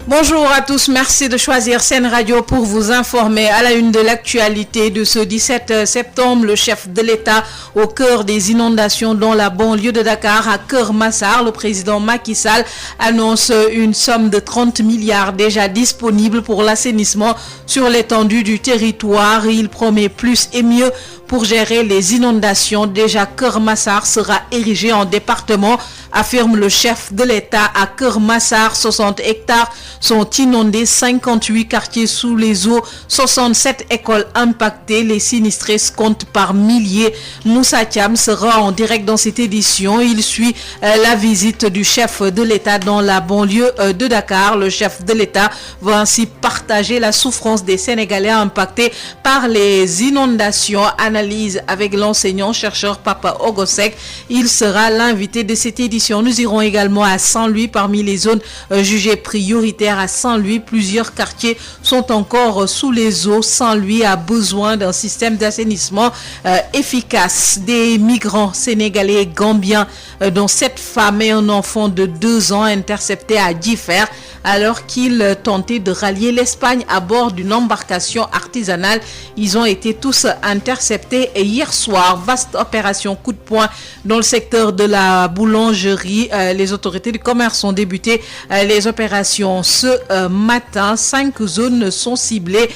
Bonjour à tous, merci de choisir Sen Radio pour vous informer à la une de l'actualité de ce 17 septembre. Le chef de l'État au cœur des inondations dans la banlieue de Dakar à Keur Massar. Le président Macky Sall annonce une somme de 30 milliards déjà disponible pour l'assainissement sur l'étendue du territoire. Il promet plus et mieux pour gérer les inondations. Déjà, Keur Massar sera érigé en département, affirme le chef de l'État. À Keur Massar, 60 hectares sont inondés, 58 quartiers sous les eaux, 67 écoles impactées. Les sinistrés se comptent par milliers. Moussa Thiam sera en direct dans cette édition. Il suit la visite du chef de l'État dans la banlieue de Dakar. Le chef de l'État va ainsi partager la souffrance des Sénégalais impactés par les inondations. Analyse avec l'enseignant-chercheur Papa Ogosek. Il sera l'invité de cette édition. Nous irons également à Saint-Louis. Parmi les zones jugées prioritaires à Saint-Louis, plusieurs quartiers sont encore sous les eaux. Saint-Louis a besoin d'un système d'assainissement efficace. Des migrants sénégalais et gambiens, dont 7 femmes et un enfant de 2 ans, interceptés à Differ alors qu'ils tentaient de rallier l'Espagne à bord d'une embarcation artisanale. Ils ont été tous interceptés hier soir. Vaste opération coup de poing dans le secteur de la boulangerie. Les autorités du commerce ont débuté les opérations ce matin. 5 zones sont ciblées.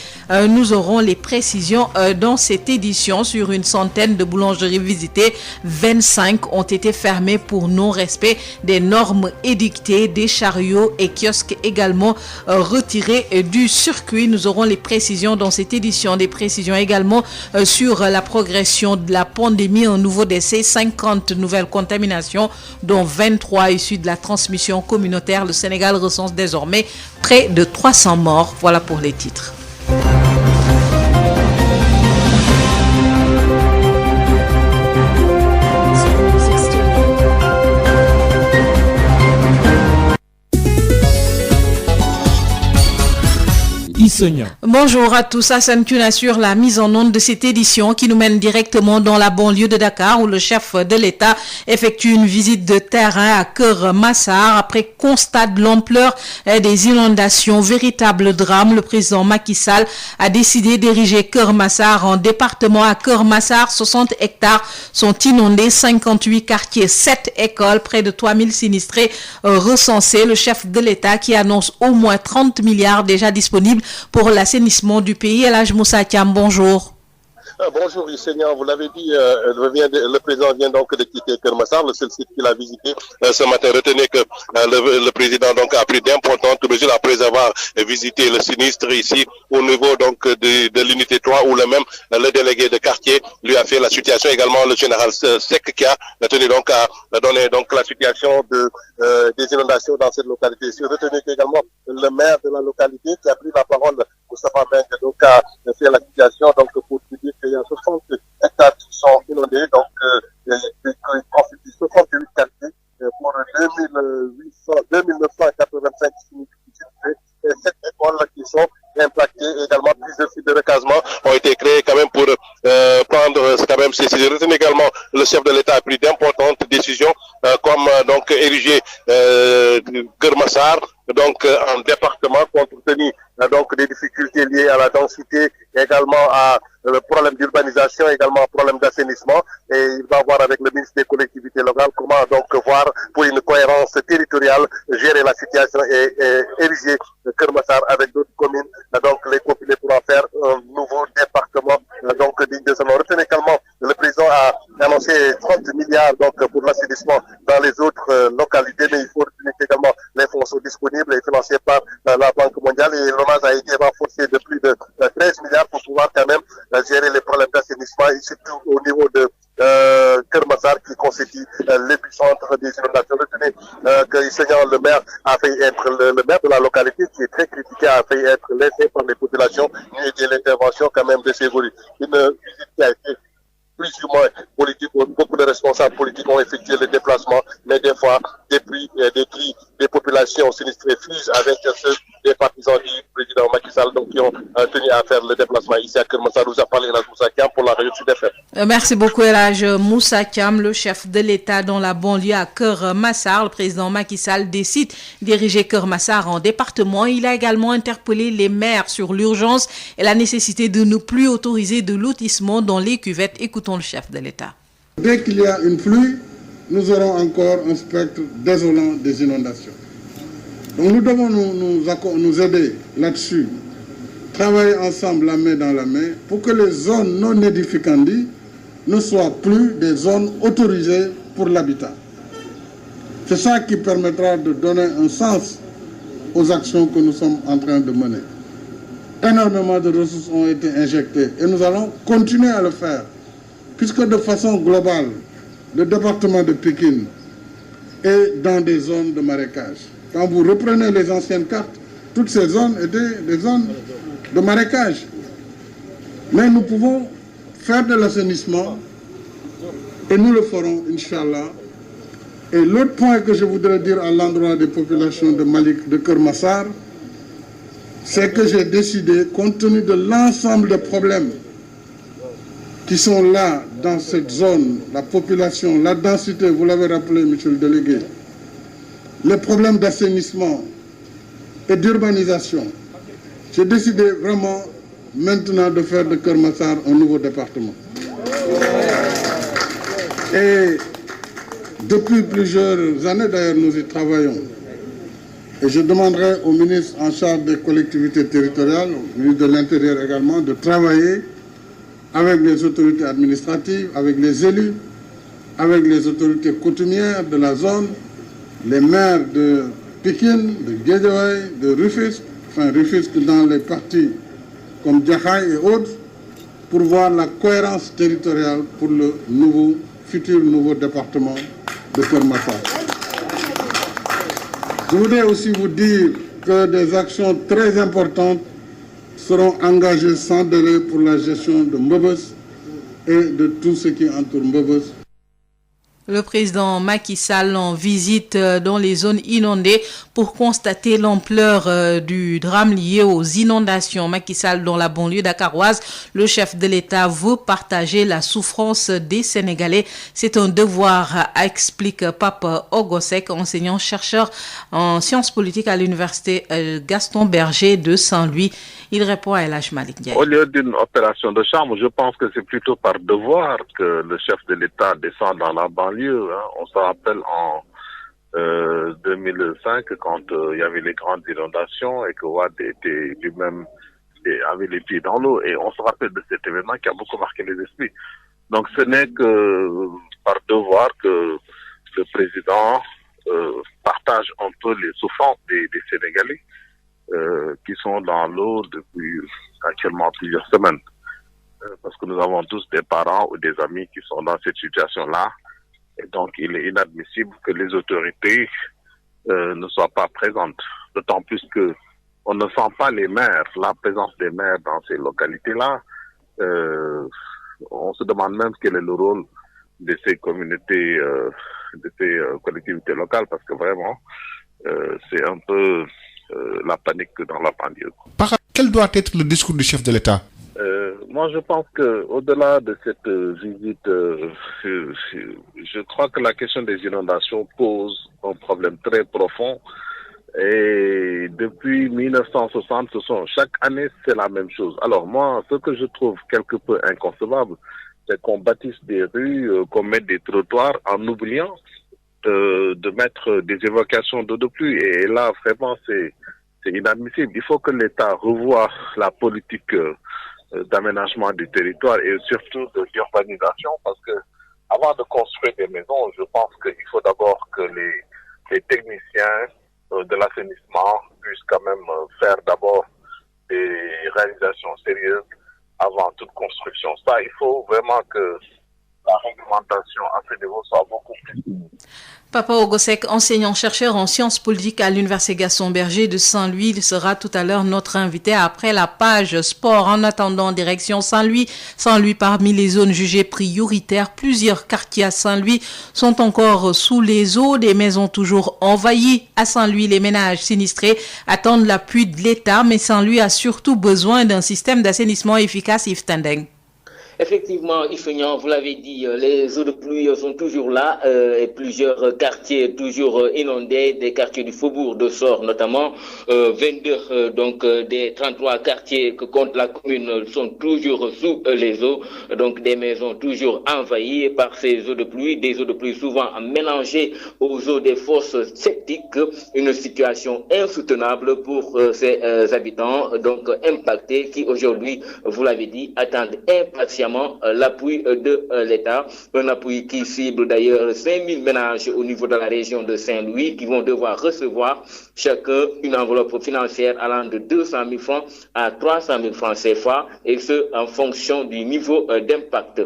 Nous aurons les précisions dans cette édition. Sur une centaine de boulangeries visitées, 25 ont été fermées pour non-respect des normes édictées. Des chariots et kiosques également retirés du circuit. Nous aurons les précisions dans cette édition. Des précisions également sur la progression de la pandémie. Un nouveau décès, 50 nouvelles contaminations, dont 23 issues de la transmission communautaire. Le Sénégal recense désormais près de 300 morts. Voilà pour les titres. Bonjour à tous. Hassan Thioune assure la mise en onde de cette édition qui nous mène directement dans la banlieue de Dakar où le chef de l'État effectue une visite de terrain à Keur Massar. Après constat de l'ampleur des inondations, véritable drame, le président Macky Sall a décidé d'ériger Keur Massar en département. À Keur Massar, 60 hectares sont inondés, 58 quartiers, 7 écoles, près de 3000 sinistrés recensés. Le chef de l'État qui annonce au moins 30 milliards déjà disponibles pour l'assainissement du pays. Elhadj Moussa Thiam, bonjour. Bonjour Seigneur, vous l'avez dit, le président vient donc de quitter Keur Massar, le seul site qu'il a visité ce matin. Retenez que le président donc a pris d'importantes mesures après avoir visité le sinistre ici au niveau donc de l'unité 3 où le délégué de quartier lui a fait la situation, également le général Seck qui a tenu donc à donner donc la situation des inondations dans cette localité. Retenez qu'également le maire de la localité qui a pris la parole, Moustapha Mbengue, donc a fait la situation donc pour dire qu'il y a 60 hectares qui sont inondés, donc qui constituent 68 quartiers pour 2985 sinistrés et 7 écoles qui sont impactées. Également, plusieurs sites de recasement ont été créés quand même pour prendre quand même ces décisions. Retenez également, le chef de l'État a pris d'importantes décisions comme donc ériger Keur Massar donc en département compte tenu donc des difficultés liées à la densité, également à le problème d'urbanisation, également problème d'assainissement, et il va voir avec le ministre des collectivités locales comment donc voir pour une cohérence territoriale gérer la situation et ériger Keur Massar avec d'autres communes, donc les populations pourront faire un nouveau département donc digne de ce nom. Retenez également, le président a annoncé 30 milliards donc pour l'assainissement dans les autres localités, mais il faut retenir également les fonds sont disponibles et financés par la Banque mondiale, et l'hommage a été renforcé de plus de 13 milliards pour pouvoir quand même gérer les problèmes d'assainissement, et surtout au niveau de Keur Massar qui constitue l'épicentre des inondations. Retenez que Seigneur le maire a failli être le maire de la localité qui est très critiqué, a failli être laissé par les populations et l'intervention quand même de ses volets. Une visite qui a été plus ou moins politique, beaucoup de responsables politiques ont effectué le déplacement, mais des fois, des cris des populations sinistrées fusent avec ceux des partisans du président Macky Sall. Donc, qui ont tenu à faire le déplacement ici à Keur Massar. Nous a parlé El Hadj Moussa Thiam pour la radio Sud FM. Merci beaucoup El Hadj Moussa Thiam, le chef de l'État dans la banlieue à Keur Massar. Le président Macky Sall décide de diriger Keur Massar en département. Il a également interpellé les maires sur l'urgence et la nécessité de ne plus autoriser de lotissement dans les cuvettes. Écoutons le chef de l'État. Dès qu'il y a une pluie, nous aurons encore un spectre désolant des inondations. Donc nous devons nous aider là-dessus, travailler ensemble la main dans la main pour que les zones non édificantes ne soient plus des zones autorisées pour l'habitat. C'est ça qui permettra de donner un sens aux actions que nous sommes en train de mener. Énormément de ressources ont été injectées et nous allons continuer à le faire, puisque de façon globale, le département de Pikine est dans des zones de marécage. Quand vous reprenez les anciennes cartes, toutes ces zones étaient des zones de marécage. Mais nous pouvons faire de l'assainissement et nous le ferons, Inch'Allah. Et l'autre point que je voudrais dire à l'endroit des populations de Malik, de Keur Massar, c'est que j'ai décidé, compte tenu de l'ensemble des problèmes qui sont là dans cette zone, la population, la densité, vous l'avez rappelé, monsieur le délégué, les problèmes d'assainissement et d'urbanisation, j'ai décidé vraiment maintenant de faire de Keur Massar un nouveau département. Et depuis plusieurs années, d'ailleurs, nous y travaillons. Et je demanderai au ministre en charge des collectivités territoriales, au ministre de l'Intérieur également, de travailler avec les autorités administratives, avec les élus, avec les autorités coutumières de la zone, les maires de Pikine, de Guédiawaye, de Rufisque, enfin Rufisque dans les parties comme Jaxaay et autres, pour voir la cohérence territoriale pour le futur nouveau département de Keur Massar. Je voudrais aussi vous dire que des actions très importantes seront engagées sans délai pour la gestion de Mbeubeuss et de tout ce qui entoure Mbeubeuss. Le président Macky Sall en visite dans les zones inondées pour constater l'ampleur du drame lié aux inondations. Macky Sall dans la banlieue dakaroise, le chef de l'État veut partager la souffrance des Sénégalais. C'est un devoir, explique Pape Ogosek, enseignant-chercheur en sciences politiques à l'université Gaston Berger de Saint-Louis. Il répond à El Hadj Malick Ndiaye. Au lieu d'une opération de charme, je pense que c'est plutôt par devoir que le chef de l'État descend dans la banlieue. On se rappelle en 2005 quand il y avait les grandes inondations et que Wade était lui-même avait les pieds dans l'eau. Et on se rappelle de cet événement qui a beaucoup marqué les esprits. Donc ce n'est que par devoir que le président partage un peu les souffrances des Sénégalais. Qui sont dans l'eau depuis actuellement plusieurs semaines. Parce que nous avons tous des parents ou des amis qui sont dans cette situation-là. Et donc, il est inadmissible que les autorités ne soient pas présentes. D'autant plus que on ne sent pas les maires, la présence des maires dans ces localités-là. On se demande même quel est le rôle de ces communautés, de ces collectivités locales, parce que vraiment, c'est un peu la panique dans la banlieue. Quel doit être le discours du chef de l'État? Moi, je pense que au-delà de cette visite, je crois que la question des inondations pose un problème très profond. Et depuis 1960, chaque année, c'est la même chose. Alors moi, ce que je trouve quelque peu inconcevable, c'est qu'on bâtisse des rues, qu'on mette des trottoirs en oubliant de mettre des évacuations d'eau de pluie. Et là, vraiment, c'est inadmissible. Il faut que l'État revoie la politique d'aménagement du territoire et surtout de l'urbanisation, parce que avant de construire des maisons, je pense qu'il faut d'abord que les techniciens de l'assainissement puissent quand même faire d'abord des réalisations sérieuses avant toute construction. Ça, il faut vraiment que la réglementation à ce niveau soit beaucoup plus fine. Papa Ogosek, enseignant-chercheur en sciences politiques à l'Université Gaston Berger de Saint-Louis, il sera tout à l'heure notre invité après la page sport. En attendant, direction Saint-Louis. Saint-Louis, parmi les zones jugées prioritaires, plusieurs quartiers à Saint-Louis sont encore sous les eaux, des maisons toujours envahies. À Saint-Louis, les ménages sinistrés attendent l'appui de l'État, mais Saint-Louis a surtout besoin d'un système d'assainissement efficace. Yves Tendeng. Effectivement, Ifignan, vous l'avez dit, les eaux de pluie sont toujours là et plusieurs quartiers toujours inondés, des quartiers du faubourg de Sort notamment, 22 donc des 33 quartiers que compte la commune sont toujours sous les eaux, donc des maisons toujours envahies par ces eaux de pluie, des eaux de pluie souvent mélangées aux eaux des fosses septiques, une situation insoutenable pour ces habitants donc impactés qui aujourd'hui, vous l'avez dit, attendent impatiemment l'appui de l'État, un appui qui cible d'ailleurs 5000 ménages au niveau de la région de Saint-Louis qui vont devoir recevoir chacun une enveloppe financière allant de 200 000 francs à 300 000 francs CFA et ce en fonction du niveau d'impact.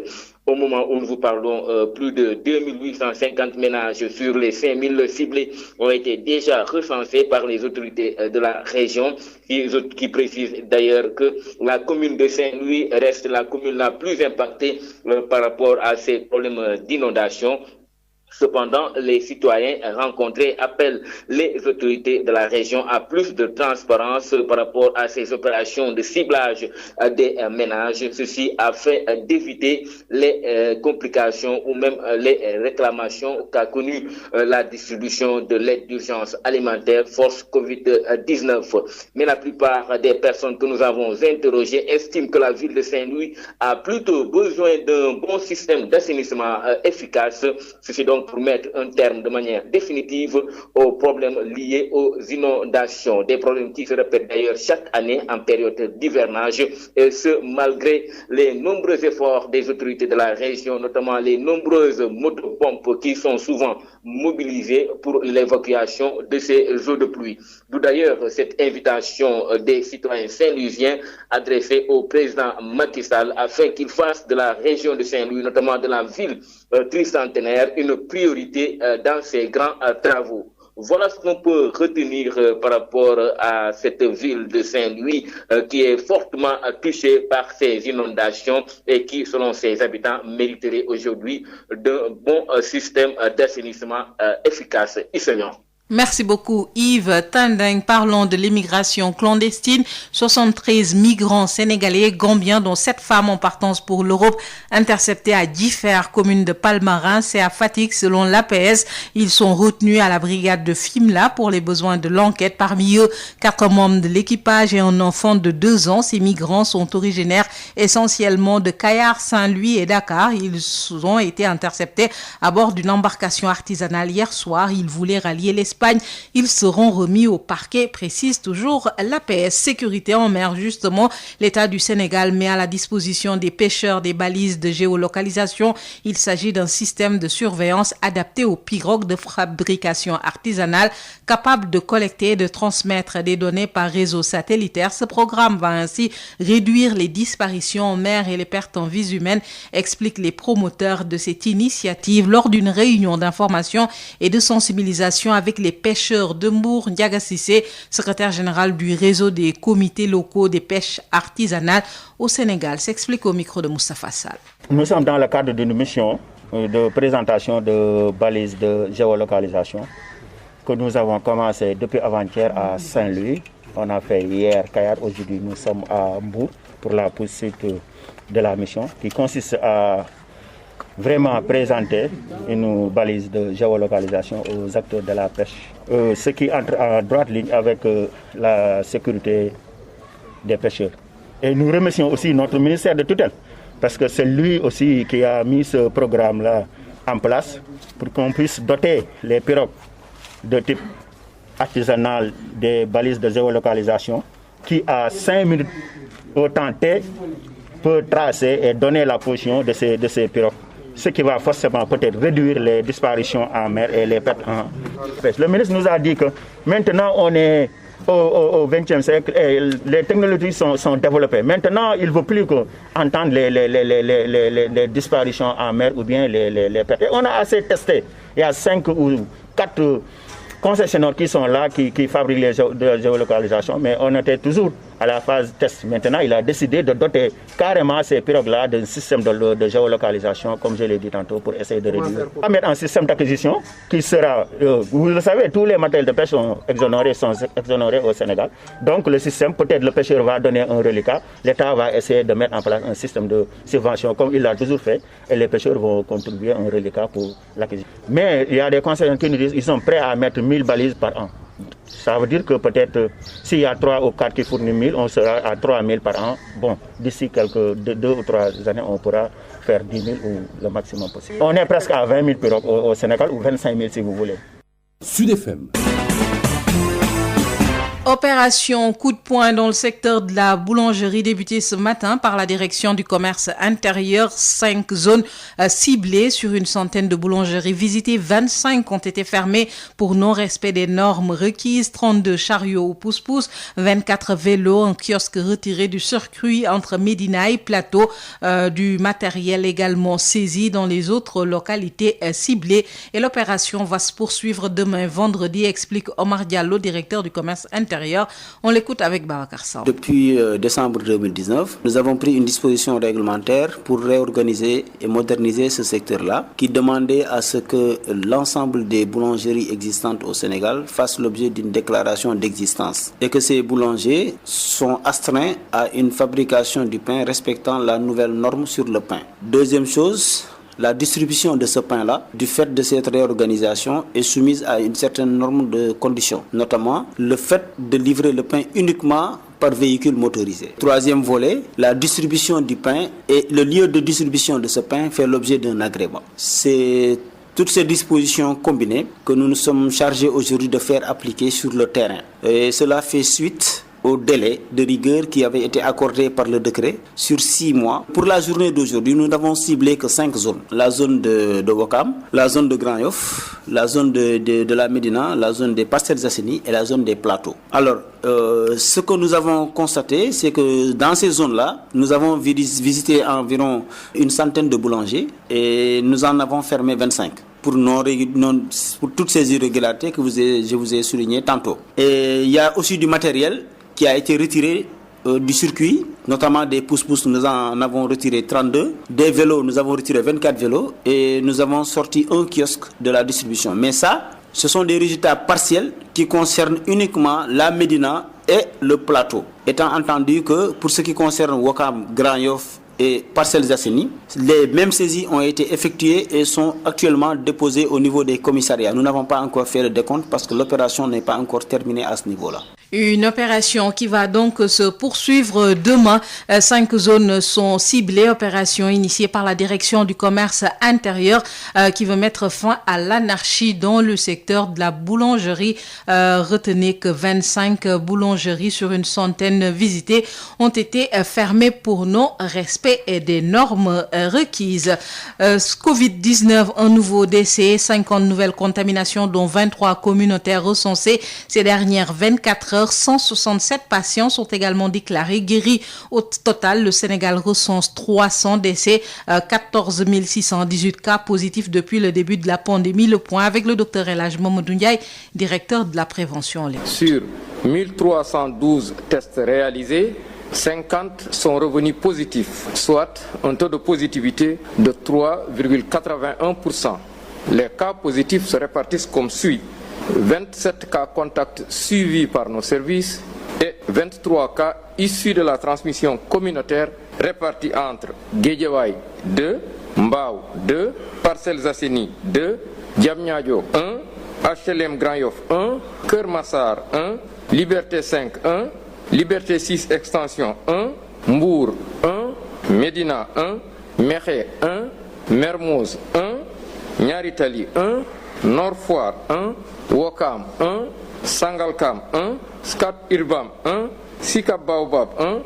Au moment où nous vous parlons, plus de 2850 ménages sur les 5000 ciblés ont été déjà recensés par les autorités de la région qui précisent d'ailleurs que la commune de Saint-Louis reste la commune la plus impactée par rapport à ces problèmes d'inondation. Cependant, les citoyens rencontrés appellent les autorités de la région à plus de transparence par rapport à ces opérations de ciblage des ménages, ceci afin d'éviter les complications ou même les réclamations qu'a connu la distribution de l'aide d'urgence alimentaire force Covid-19. Mais la plupart des personnes que nous avons interrogées estiment que la ville de Saint-Louis a plutôt besoin d'un bon système d'assainissement efficace, ceci donc pour mettre un terme de manière définitive aux problèmes liés aux inondations. Des problèmes qui se répètent d'ailleurs chaque année en période d'hivernage, et ce malgré les nombreux efforts des autorités de la région, notamment les nombreuses motopompes qui sont souvent mobilisées pour l'évacuation de ces eaux de pluie. D'où d'ailleurs cette invitation des citoyens saint-louisiens adressée au président Macky Sall afin qu'il fasse de la région de Saint-Louis, notamment de la ville tricentenaire, une priorité dans ces grands travaux. Voilà ce qu'on peut retenir par rapport à cette ville de Saint-Louis qui est fortement touchée par ces inondations et qui, selon ses habitants, mériterait aujourd'hui d'un bon système d'assainissement efficace. Merci beaucoup Yves Tendeng. Parlons de l'immigration clandestine. 73 migrants sénégalais gambiens dont 7 femmes en partance pour l'Europe interceptés à Diffère, commune de Palmarin, c'est à Fatick selon l'APS. Ils sont retenus à la brigade de Fimela pour les besoins de l'enquête. Parmi eux, 4 membres de l'équipage et un enfant de 2 ans. Ces migrants sont originaires essentiellement de Kayar, Saint-Louis et Dakar. Ils ont été interceptés à bord d'une embarcation artisanale hier soir. Ils voulaient rallier l'Espagne. Ils seront remis au parquet, précise toujours l'APS. Sécurité en mer, justement, l'État du Sénégal met à la disposition des pêcheurs des balises de géolocalisation. Il s'agit d'un système de surveillance adapté aux pirogues de fabrication artisanale, capable de collecter et de transmettre des données par réseau satellitaire. Ce programme va ainsi réduire les disparitions en mer et les pertes en vies humaines, expliquent les promoteurs de cette initiative lors d'une réunion d'information et de sensibilisation avec les pêcheurs de Mbour. Ndiaga Cissé, secrétaire général du réseau des comités locaux des pêches artisanales au Sénégal, s'explique au micro de Moustapha Sall. Nous sommes dans le cadre d'une mission de présentation de balises de géolocalisation que nous avons commencé depuis avant-hier à Saint-Louis. On a fait hier Kayar, aujourd'hui nous sommes à Mbour pour la poursuite de la mission qui consiste à vraiment présenter une balise de géolocalisation aux acteurs de la pêche. Ce qui entre en droite ligne avec la sécurité des pêcheurs. Et nous remercions aussi notre ministère de tutelle, parce que c'est lui aussi qui a mis ce programme-là en place pour qu'on puisse doter les pirogues de type artisanal des balises de géolocalisation qui, à 5 minutes au temps T, peut tracer et donner la position de ces pirogues. Ce qui va forcément peut-être réduire les disparitions en mer et les pertes en pêche. Le ministre nous a dit que maintenant on est au XXe siècle et les technologies sont développées. Maintenant, il ne faut plus entendre les disparitions en mer ou bien les pertes. On a assez testé. Il y a 5 ou 4 concessionnaires qui sont là, qui fabriquent les géolocalisations, mais on était toujours à la phase test. Maintenant, il a décidé de doter carrément ces pirogues-là d'un système de géolocalisation, comme je l'ai dit tantôt, pour essayer de réduire. On va mettre un système d'acquisition qui sera, vous le savez, tous les matériels de pêche sont exonérés au Sénégal. Donc le système, peut-être le pêcheur va donner un reliquat, l'État va essayer de mettre en place un système de subvention, comme il l'a toujours fait, et les pêcheurs vont contribuer un reliquat pour l'acquisition. Mais il y a des conseillers qui nous disent qu'ils sont prêts à mettre 1000 balises par an. Ça veut dire que peut-être s'il y a 3 ou 4 qui fournissent 1000, on sera à 3000 par an. Bon, d'ici 2 ou 3 années, on pourra faire 10 000 ou le maximum possible. On est presque à 20 000 pirogues au Sénégal, ou 25 000 si vous voulez. Sud FM. Opération coup de poing dans le secteur de la boulangerie débutée ce matin par la direction du commerce intérieur. 5 zones ciblées sur une centaine de boulangeries visitées. 25 ont été fermées pour non-respect des normes requises. 32 chariots ou pousse-pousse, 24 vélos, un kiosque retiré du circuit entre Médina et Plateau. Du matériel également saisi dans les autres localités ciblées. Et l'opération va se poursuivre demain vendredi, explique Omar Diallo, directeur du commerce intérieur. On l'écoute avec Babacar Sow. Depuis décembre 2019, nous avons pris une disposition réglementaire pour réorganiser et moderniser ce secteur-là, qui demandait à ce que l'ensemble des boulangeries existantes au Sénégal fassent l'objet d'une déclaration d'existence et que ces boulangers sont astreints à une fabrication du pain respectant la nouvelle norme sur le pain. Deuxième chose, la distribution de ce pain-là, du fait de cette réorganisation, est soumise à une certaine norme de conditions, notamment le fait de livrer le pain uniquement par véhicule motorisé. Troisième volet, la distribution du pain et le lieu de distribution de ce pain fait l'objet d'un agrément. C'est toutes ces dispositions combinées que nous nous sommes chargés aujourd'hui de faire appliquer sur le terrain. Et cela fait suite au délai de rigueur qui avait été accordé par le décret sur 6 mois. Pour la journée d'aujourd'hui, nous n'avons ciblé que 5 zones. La zone de Ouakam, la zone de Grand Yoff, la zone de la Médina, la zone des Parcelles Assainies et la zone des Plateaux. Alors, ce que nous avons constaté, c'est que dans ces zones-là, nous avons visité environ une centaine de boulangers et nous en avons fermé 25. Pour toutes ces irrégularités que je vous ai soulignées tantôt. Et il y a aussi du matériel qui a été retiré du circuit, notamment des pousse-pousse, nous en avons retiré 32. Des vélos, nous avons retiré 24 vélos et nous avons sorti un kiosque de la distribution. Mais ça, ce sont des résultats partiels qui concernent uniquement la Médina et le Plateau. Étant entendu que pour ce qui concerne Ouakam, Grand Yoff et Parcelles Assainies, les mêmes saisies ont été effectuées et sont actuellement déposées au niveau des commissariats. Nous n'avons pas encore fait le décompte parce que l'opération n'est pas encore terminée à ce niveau-là. Une opération qui va donc se poursuivre demain. 5 zones sont ciblées. Opération initiée par la direction du commerce intérieur qui veut mettre fin à l'anarchie dans le secteur de la boulangerie. Retenez que 25 boulangeries sur une centaine visitées ont été fermées pour non-respect des normes requises. Covid-19, un nouveau décès, 50 nouvelles contaminations dont 23 communautaires recensées ces dernières 24 heures. 167 patients sont également déclarés guéris. Au total, le Sénégal recense 300 décès, 14 618 cas positifs depuis le début de la pandémie. Le point avec le docteur El Hadj Mamadou Ndiaye, directeur de la prévention. Sur 1312 tests réalisés, 50 sont revenus positifs, soit un taux de positivité de 3,81%. Les cas positifs se répartissent comme suit. 27 cas contacts suivis par nos services et 23 cas issus de la transmission communautaire répartis entre Guédiawaye 2, Mbao 2, Parcelles Assainies 2, Diamniadio 1, HLM Grand Yoff 1, Keur Massar 1, Liberté 5 1, Liberté 6 Extension 1, Mbour 1, Médina 1, Mékhé 1, Mermoz 1, Niary Tally 1, Nord Foire 1, Ouakam 1, Sangalkam 1, Scat Urbam 1, Sicap Baobab 1,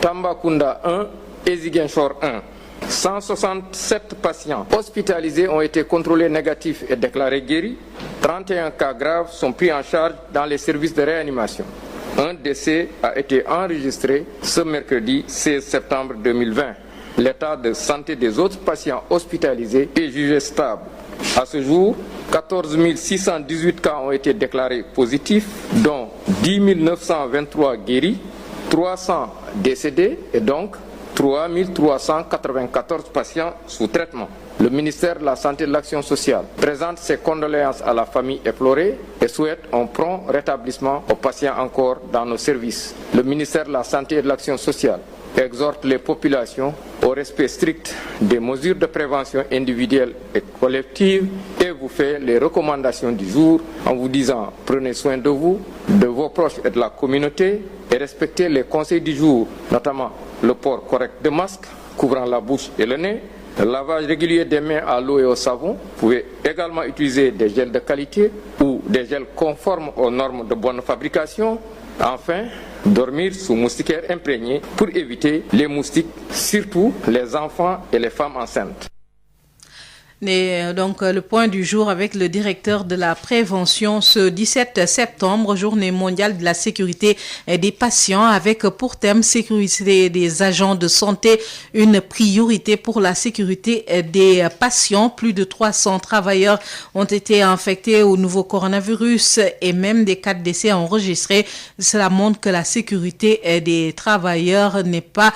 Tambacounda 1 et Ziguinchor 1. 167 patients hospitalisés ont été contrôlés négatifs et déclarés guéris. 31 cas graves sont pris en charge dans les services de réanimation. Un décès a été enregistré ce mercredi 16 septembre 2020. L'état de santé des autres patients hospitalisés est jugé stable. À ce jour, 14 618 cas ont été déclarés positifs, dont 10 923 guéris, 300 décédés et donc 3 394 patients sous traitement. Le ministère de la Santé et de l'Action sociale présente ses condoléances à la famille éplorée et souhaite un prompt rétablissement aux patients encore dans nos services. Le ministère de la Santé et de l'Action sociale exhorte les populations au respect strict des mesures de prévention individuelle et collective et vous fait les recommandations du jour en vous disant prenez soin de vous, de vos proches et de la communauté et respectez les conseils du jour, notamment le port correct de masques couvrant la bouche et le nez, le lavage régulier des mains à l'eau et au savon. Vous pouvez également utiliser des gels de qualité ou des gels conformes aux normes de bonne fabrication. Enfin, dormir sous moustiquaires imprégnés pour éviter les moustiques, surtout les enfants et les femmes enceintes. Et donc le point du jour avec le directeur de la prévention ce 17 septembre, journée mondiale de la sécurité des patients avec pour thème sécurité des agents de santé, une priorité pour la sécurité des patients. Plus de 300 travailleurs ont été infectés au nouveau coronavirus et même des cas de décès enregistrés. Cela montre que la sécurité des travailleurs n'est pas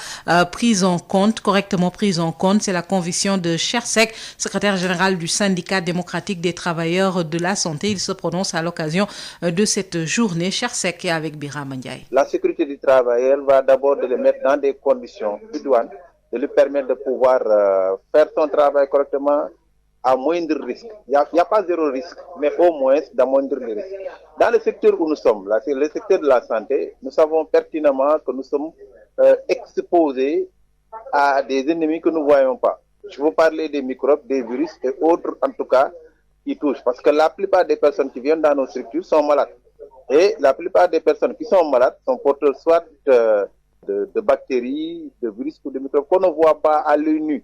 correctement prise en compte. C'est la conviction de Chersek, secrétaire général du syndicat démocratique des travailleurs de la santé. Il se prononce à l'occasion de cette journée. Chersek est avec Birama Ndiaye. La sécurité du travailleur va d'abord de le mettre dans des conditions idoines, de lui permettre de pouvoir faire son travail correctement à moindre risque. Il n'y a pas zéro risque, mais au moins d'amoindrir le risque. Dans le secteur où nous sommes, là, c'est le secteur de la santé, nous savons pertinemment que nous sommes exposés à des ennemis que nous ne voyons pas. Je veux parler des microbes, des virus et autres, en tout cas, qui touchent. Parce que la plupart des personnes qui viennent dans nos structures sont malades. Et la plupart des personnes qui sont malades sont porteurs soit de bactéries, de virus ou de microbes qu'on ne voit pas à l'œil nu.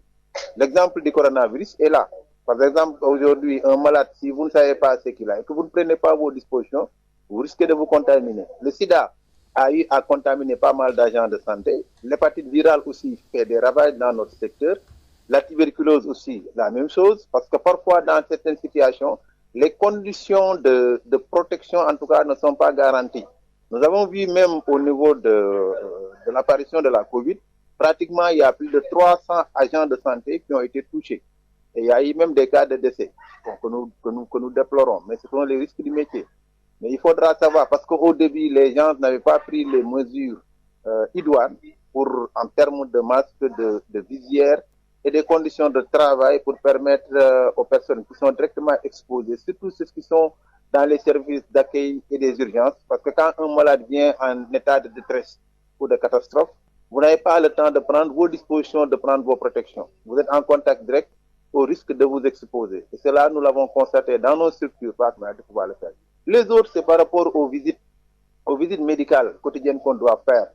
L'exemple du coronavirus est là. Par exemple, aujourd'hui, un malade, si vous ne savez pas ce qu'il a et que vous ne prenez pas vos dispositions, vous risquez de vous contaminer. Le sida a eu à contaminer pas mal d'agents de santé. L'hépatite virale aussi fait des ravages dans notre secteur. La tuberculose aussi, la même chose, parce que parfois dans certaines situations, les conditions de protection, en tout cas, ne sont pas garanties. Nous avons vu même au niveau de l'apparition de la Covid, pratiquement il y a plus de 300 agents de santé qui ont été touchés. Et il y a eu même des cas de décès que nous déplorons, mais ce sont les risques du métier. Mais il faudra savoir, parce qu'au début, les gens n'avaient pas pris les mesures idoines en termes de masques, de visières, et des conditions de travail pour permettre aux personnes qui sont directement exposées, surtout ceux qui sont dans les services d'accueil et des urgences, parce que quand un malade vient en état de détresse ou de catastrophe, vous n'avez pas le temps de prendre vos dispositions, de prendre vos protections. Vous êtes en contact direct au risque de vous exposer. Et cela, nous l'avons constaté dans nos structures partenaires de pouvoir le faire. Les autres, c'est par rapport aux visites médicales quotidiennes qu'on doit faire.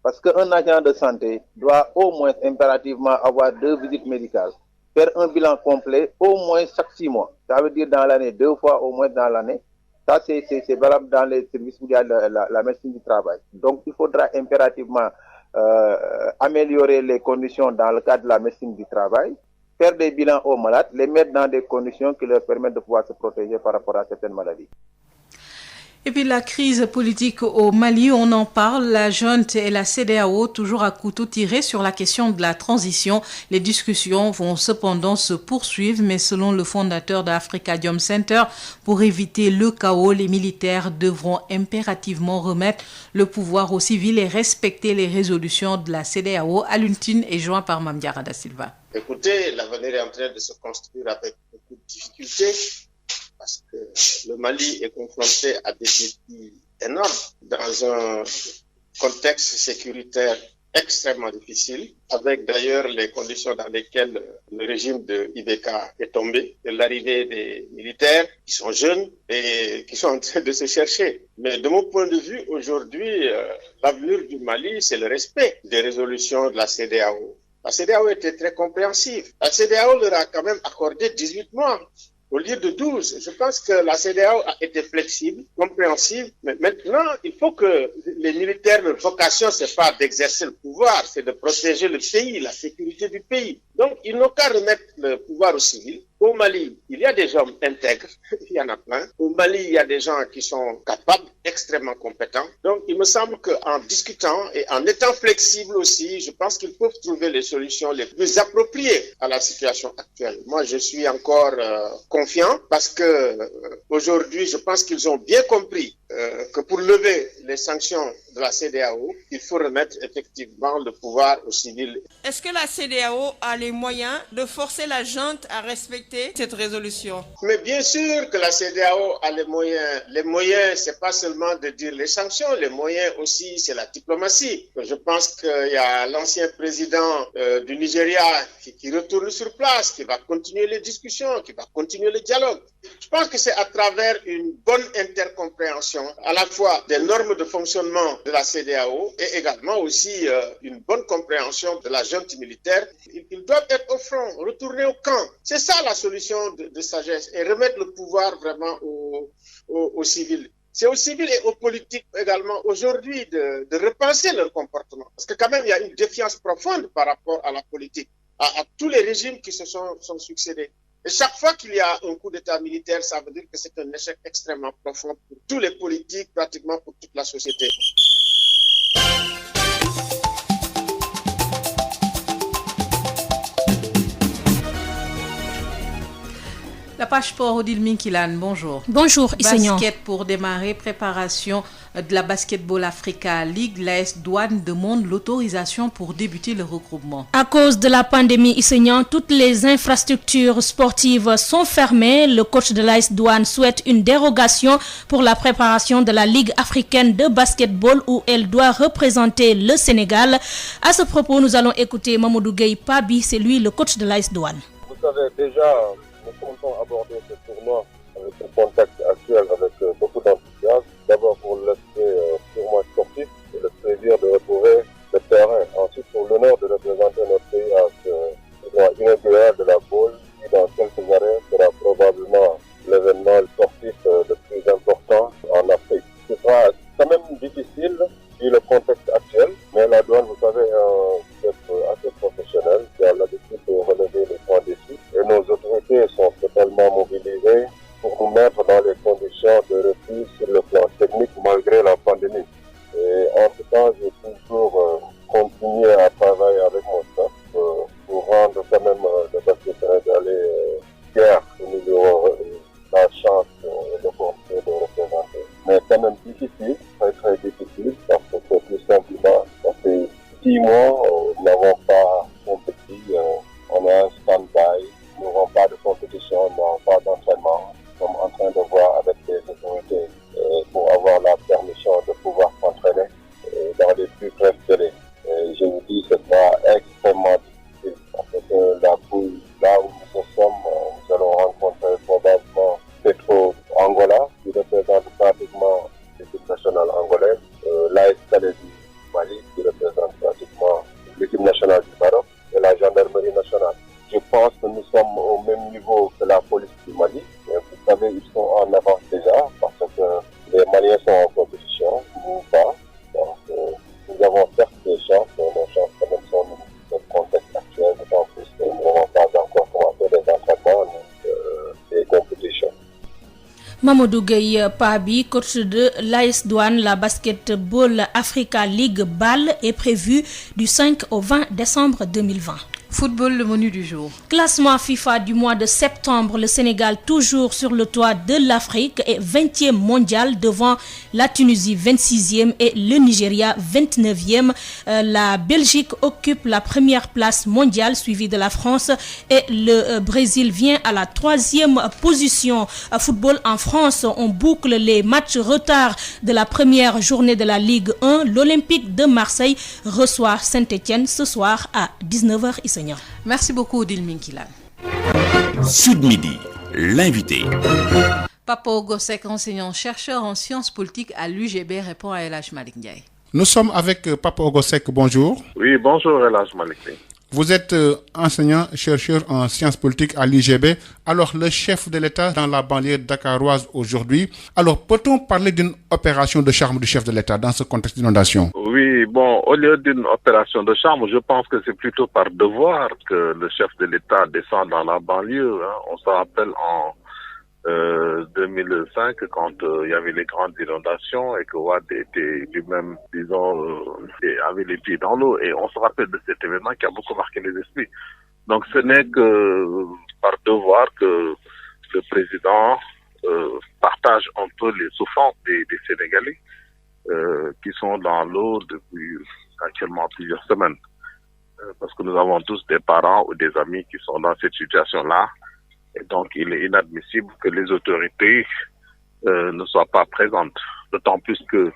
Parce qu'un agent de santé doit au moins impérativement avoir 2 visites médicales, faire un bilan complet au moins chaque 6 mois. Ça veut dire dans l'année, 2 fois au moins dans l'année. Ça, c'est valable dans les services de la médecine du travail. Donc, il faudra impérativement améliorer les conditions dans le cadre de la médecine du travail, faire des bilans aux malades, les mettre dans des conditions qui leur permettent de pouvoir se protéger par rapport à certaines maladies. Et puis la crise politique au Mali, on en parle. La junte et la CEDEAO, toujours à couteau tiré sur la question de la transition. Les discussions vont cependant se poursuivre, mais selon le fondateur de Africadium Center, pour éviter le chaos, les militaires devront impérativement remettre le pouvoir aux civils et respecter les résolutions de la CEDEAO. Aluntine est joint par Mamdiara da Silva. Écoutez, l'avenir est en train de se construire avec beaucoup de difficultés, parce que le Mali est confronté à des défis énormes dans un contexte sécuritaire extrêmement difficile, avec d'ailleurs les conditions dans lesquelles le régime de IBK est tombé, de l'arrivée des militaires qui sont jeunes et qui sont en train de se chercher. Mais de mon point de vue, aujourd'hui, l'avenir du Mali, c'est le respect des résolutions de la CEDEAO. La CEDEAO était très compréhensive. La CEDEAO leur a quand même accordé 18 mois au lieu de 12. Je pense que la CEDEAO a été flexible, compréhensive, mais maintenant, il faut que les militaires, leur vocation, c'est pas d'exercer le pouvoir, c'est de protéger le pays, la sécurité du pays. Donc, ils n'ont qu'à remettre le pouvoir aux civils. Au Mali, il y a des hommes intègres, il y en a plein. Au Mali, il y a des gens qui sont capables, extrêmement compétents. Donc, il me semble qu'en discutant et en étant flexible aussi, je pense qu'ils peuvent trouver les solutions les plus appropriées à la situation actuelle. Moi, je suis encore confiant parce que aujourd'hui, je pense qu'ils ont bien compris que pour lever les sanctions de la CEDEAO, il faut remettre effectivement le pouvoir aux civils. Est-ce que la CEDEAO a les moyens de forcer la junte à respecter cette résolution? Mais bien sûr que la CEDEAO a les moyens. Les moyens, c'est pas seulement de dire les sanctions, les moyens aussi, c'est la diplomatie. Je pense qu'il y a l'ancien président du Nigeria qui retourne sur place, qui va continuer les discussions, qui va continuer le dialogue. Je pense que c'est à travers une bonne intercompréhension à la fois des normes de fonctionnement de la CEDEAO et également aussi une bonne compréhension de la junte militaire. Ils doivent être au front, retourner au camp. C'est ça la solution de sagesse et remettre le pouvoir vraiment aux civils. C'est aux civils et aux politiques également aujourd'hui de repenser leur comportement. Parce que quand même, il y a une défiance profonde par rapport à la politique, à tous les régimes qui se sont succédés. Et chaque fois qu'il y a un coup d'État militaire, ça veut dire que c'est un échec extrêmement profond pour tous les politiques, pratiquement pour toute la société. La page sport, Odile Minkilan, bonjour. Bonjour, Isseignan. Basket pour démarrer, préparation de la Basketball Africa League. L'AS Douane demande l'autorisation pour débuter le regroupement. À cause de la pandémie, Isseignan, toutes les infrastructures sportives sont fermées. Le coach de l'AS Douane souhaite une dérogation pour la préparation de la Ligue africaine de basketball où elle doit représenter le Sénégal. À ce propos, nous allons écouter Mamadou Gueye Pabi, c'est lui le coach de l'AS Douane. Vous savez déjà, nous comptons aborder ce tournoi avec le contexte actuel avec beaucoup d'enthousiasme. D'abord pour l'aspect purement sportif et le plaisir de retrouver le terrain. Ensuite pour l'honneur de représenter notre pays à ce tournoi inaugural de la boule qui dans quelques années sera probablement l'événement sportif le plus important en Afrique. Ce sera quand même difficile vu le contexte actuel, mais la douane, vous savez, est assez professionnelle qui a l'habitude de relever les points défis et nos autorités sont totalement mobilisées pour nous mettre dans les conditions de reprise sur le plan technique malgré la pandémie. Et en tout cas, je vais toujours continuer à travailler avec mon staff pour rendre quand même le basket sénégalais fier que nous aurons la chance et l'opportunité de représenter. Mais quand même difficile, très très difficile, parce que c'est tout simplement, ça fait 6 mois, nous n'avons pas compétit, on est en stand-by, nous n'avons pas de compétition, nous n'avons pas d'entraînement. Nous sommes en train de voir avec les autorités pour avoir la permission de pouvoir s'entraîner dans les plus brefs délais. Et je vous dis, ce sera extrêmement difficile parce que la poule, là où nous sommes, nous allons rencontrer probablement Petro Angola, qui représente pratiquement l'équipe nationale angolaise, l'AS Calais du Mali, qui représente pratiquement l'équipe nationale du Maroc, et la gendarmerie nationale. Je pense que nous sommes au même niveau que la police du Mali. Et vous savez, ils sont en avance déjà parce que les Maliens sont en compétition, nous pas. Donc, nous avons certes des chances, mais nos chances quand même sont dans le contexte actuel, d'autant plus que nous n'avons pas encore commencé les entraînements ni des compétitions. Mamadou Gueye Pabi, coach de l'AS Douane, la Basketball Africa League BAL est prévu du 5 au 20 décembre 2020. Football, le menu du jour. Classement FIFA du mois de septembre, le Sénégal toujours sur le toit de l'Afrique est 20e mondial devant la Tunisie 26e et le Nigeria 29e. La Belgique occupe la première place mondiale suivie de la France et le Brésil vient à la 3e position. Football en France, on boucle les matchs retard de la première journée de la Ligue 1. L'Olympique de Marseille reçoit Saint-Étienne ce soir à 19h. Merci beaucoup, Odile Minkilan. Sud Midi, l'invité. Papa Ogosek, enseignant-chercheur en sciences politiques à l'UGB, répond à El Hadj Malick Ndiaye. Nous sommes avec Papa Ogosek, bonjour. Oui, bonjour El Hadj Malick. Vous êtes enseignant, chercheur en sciences politiques à l'IGB. Alors, le chef de l'État dans la banlieue dakaroise aujourd'hui. Alors, peut-on parler d'une opération de charme du chef de l'État dans ce contexte d'inondation? Oui, bon, au lieu d'une opération de charme, je pense que c'est plutôt par devoir que le chef de l'État descend dans la banlieue. On se rappelle en 2005 quand il y avait les grandes inondations et que Wade était lui-même, disons, avait les pieds dans l'eau, et on se rappelle de cet événement qui a beaucoup marqué les esprits. Donc ce n'est que par devoir que le président partage un peu les souffrances des Sénégalais qui sont dans l'eau depuis actuellement plusieurs semaines. Parce que nous avons tous des parents ou des amis qui sont dans cette situation-là. Et donc, il est inadmissible que les autorités ne soient pas présentes. D'autant plus que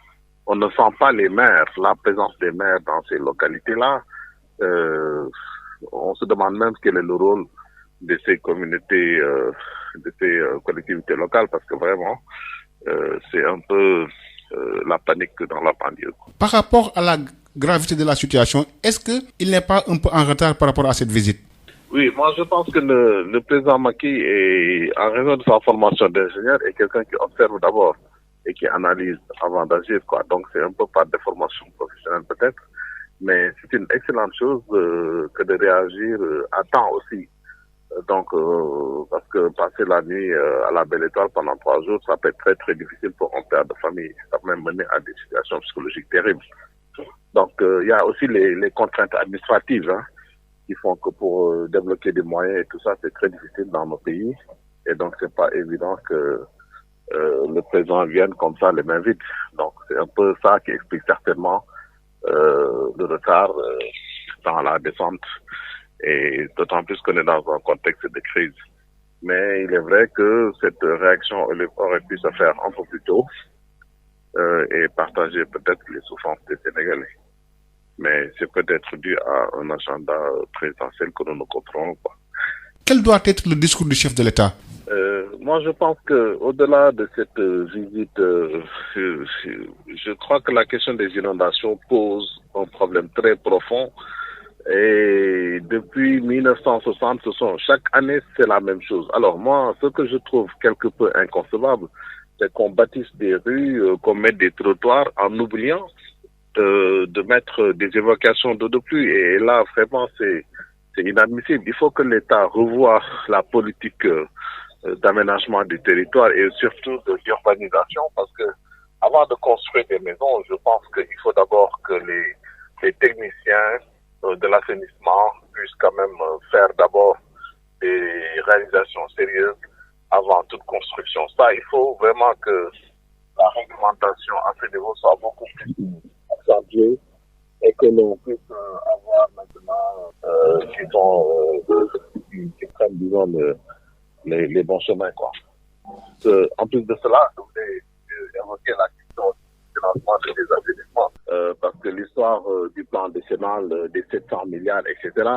on ne sent pas les maires, la présence des maires dans ces localités-là. On se demande même quel est le rôle de ces communautés, de ces collectivités locales, parce que vraiment, c'est un peu la panique dans la banlieue. Par rapport à la gravité de la situation, est-ce qu'il n'est pas un peu en retard par rapport à cette visite? Oui, moi je pense que le président Macky, en raison de sa formation d'ingénieur, est quelqu'un qui observe d'abord et qui analyse avant d'agir, quoi. Donc c'est un peu par déformation professionnelle peut-être, mais c'est une excellente chose que de réagir à temps aussi. Donc parce que passer la nuit à la Belle Étoile pendant 3 jours, ça peut être très très difficile pour un père de famille. Ça peut même mener à des situations psychologiques terribles. Donc il y a aussi les contraintes administratives, qui font que pour débloquer des moyens et tout ça, c'est très difficile dans nos pays. Et donc, c'est pas évident que le président vienne comme ça, les mains vides. Donc, c'est un peu ça qui explique certainement le retard dans la descente. Et d'autant plus qu'on est dans un contexte de crise. Mais il est vrai que cette réaction aurait pu se faire un peu plus tôt et partager peut-être les souffrances des Sénégalais. Mais c'est peut-être dû à un agenda présidentiel que nous ne contrôlons pas. Quel doit être le discours du chef de l'État? Moi, je pense que au-delà de cette visite, je crois que la question des inondations pose un problème très profond. Et depuis 1960, chaque année, c'est la même chose. Alors moi, ce que je trouve quelque peu inconcevable, c'est qu'on bâtisse des rues, qu'on mette des trottoirs en oubliant de mettre des évacuations d'eau de pluie. Et là, vraiment, c'est inadmissible. Il faut que l'État revoie la politique d'aménagement du territoire et surtout de l'urbanisation, parce que avant de construire des maisons, je pense qu'il faut d'abord que les techniciens de l'assainissement puissent quand même faire d'abord des réalisations sérieuses avant toute construction. Ça, il faut vraiment que la réglementation à ce niveau soit beaucoup plus accentuée et que l'on puisse avoir maintenant qui prennent, disons, les bons chemins, quoi. En plus de cela, je voulais évoquer la question du financement des assainissements, parce que l'histoire du plan décennal des 700 milliards, etc.,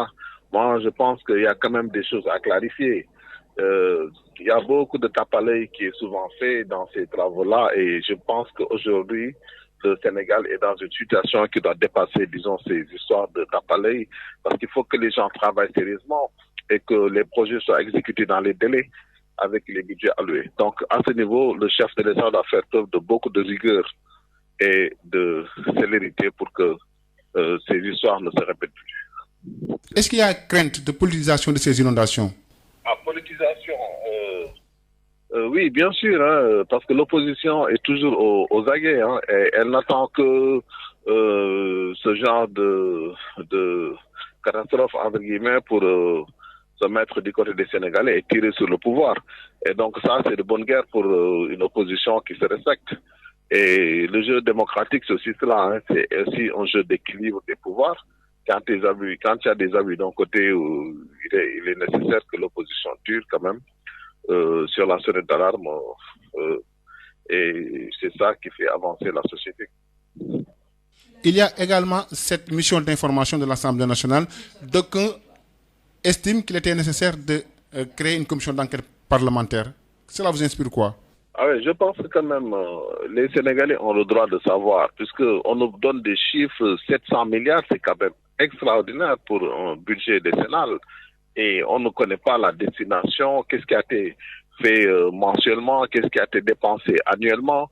moi, je pense qu'il y a quand même des choses à clarifier. Il y a beaucoup de tape-à-l'œil qui est souvent fait dans ces travaux-là, et je pense qu'aujourd'hui, le Sénégal est dans une situation qui doit dépasser, disons, ces histoires de tape-à-l'œil, parce qu'il faut que les gens travaillent sérieusement et que les projets soient exécutés dans les délais avec les budgets alloués. Donc, à ce niveau, le chef de l'État doit faire preuve de beaucoup de rigueur et de célérité pour que ces histoires ne se répètent plus. Est-ce qu'il y a crainte de politisation de ces inondations? Politisation, oui, bien sûr, parce que l'opposition est toujours aux aguets, et elle n'attend que ce genre de catastrophe, entre guillemets, pour se mettre du côté des Sénégalais et tirer sur le pouvoir. Et donc ça, c'est de bonne guerre pour une opposition qui se respecte. Et le jeu démocratique, c'est aussi cela, c'est aussi un jeu d'équilibre des pouvoirs. Quand il y a des abus d'un côté, il est nécessaire que l'opposition tire quand même sur la sonnette d'alarme, et c'est ça qui fait avancer la société. Il y a également cette mission d'information de l'Assemblée nationale. D'aucuns estiment qu'il était nécessaire de créer une commission d'enquête parlementaire. Cela vous inspire quoi? Ah oui, je pense que quand même les Sénégalais ont le droit de savoir, puisque on nous donne des chiffres, 700 milliards, c'est quand même extraordinaire pour un budget décennal. Et on ne connaît pas la destination, qu'est-ce qui a été fait mensuellement, qu'est-ce qui a été dépensé annuellement.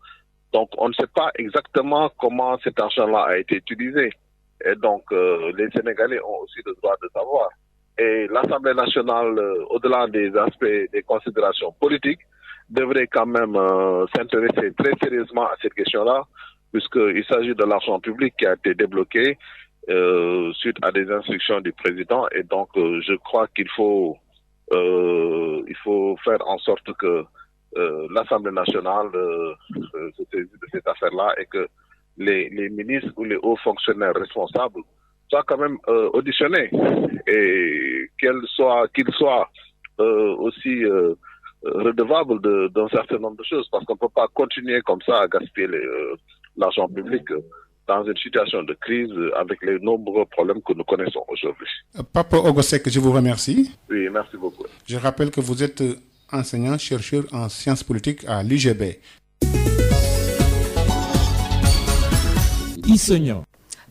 Donc on ne sait pas exactement comment cet argent-là a été utilisé. Et donc les Sénégalais ont aussi le droit de savoir. Et l'Assemblée nationale, au-delà des aspects, des considérations politiques, devrait quand même s'intéresser très sérieusement à cette question-là, puisqu'il s'agit de l'argent public qui a été débloqué suite à des instructions du président. Et donc, je crois qu'il faut faire en sorte que l'Assemblée nationale se saisisse de cette affaire-là et que les ministres ou les hauts fonctionnaires responsables soient quand même auditionnés et qu'ils soient aussi redevables d'un certain nombre de choses, parce qu'on ne peut pas continuer comme ça à gaspiller l'argent public dans une situation de crise avec les nombreux problèmes que nous connaissons aujourd'hui. Pape Ogosek, je vous remercie. Oui, merci beaucoup. Je rappelle que vous êtes enseignant, chercheur en sciences politiques à l'UGB.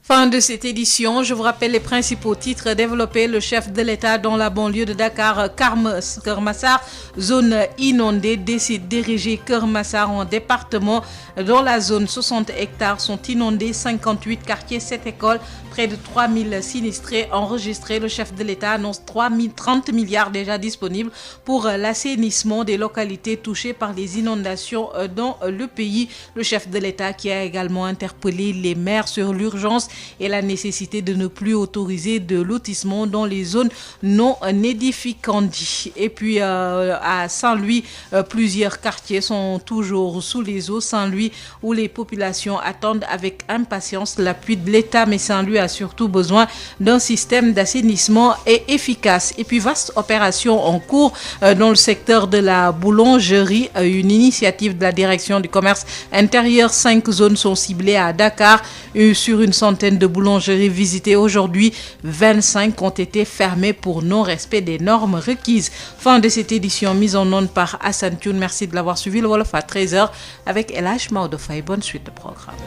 Fin de cette édition, je vous rappelle les principaux titres développés. Le chef de l'État dans la banlieue de Dakar, Keur Massar, zone inondée, décide d'ériger Keur Massar en département. Dans la zone, 60 hectares sont inondés, 58 quartiers, 7 écoles, près de 3000 sinistrés enregistrés. Le chef de l'État annonce 30 milliards déjà disponibles pour l'assainissement des localités touchées par les inondations dans le pays. Le chef de l'État qui a également interpellé les maires sur l'urgence et la nécessité de ne plus autoriser de lotissement dans les zones non édificantes. Et puis à Saint-Louis, plusieurs quartiers sont toujours sous les eaux. Saint-Louis où les populations attendent avec impatience l'appui de l'État, mais Saint-Louis a surtout besoin d'un système d'assainissement efficace. Et puis vaste opération en cours dans le secteur de la boulangerie, une initiative de la direction du commerce intérieur. 5 zones sont ciblées à Dakar. Sur une centaine de boulangeries visitées aujourd'hui, 25 ont été fermées pour non-respect des normes requises. Fin de cette édition mise en onde par Hassan Thioune. Merci de l'avoir suivi. Le Wolof à 13h avec El Hadj Maodo Faye. Bonne suite de programme.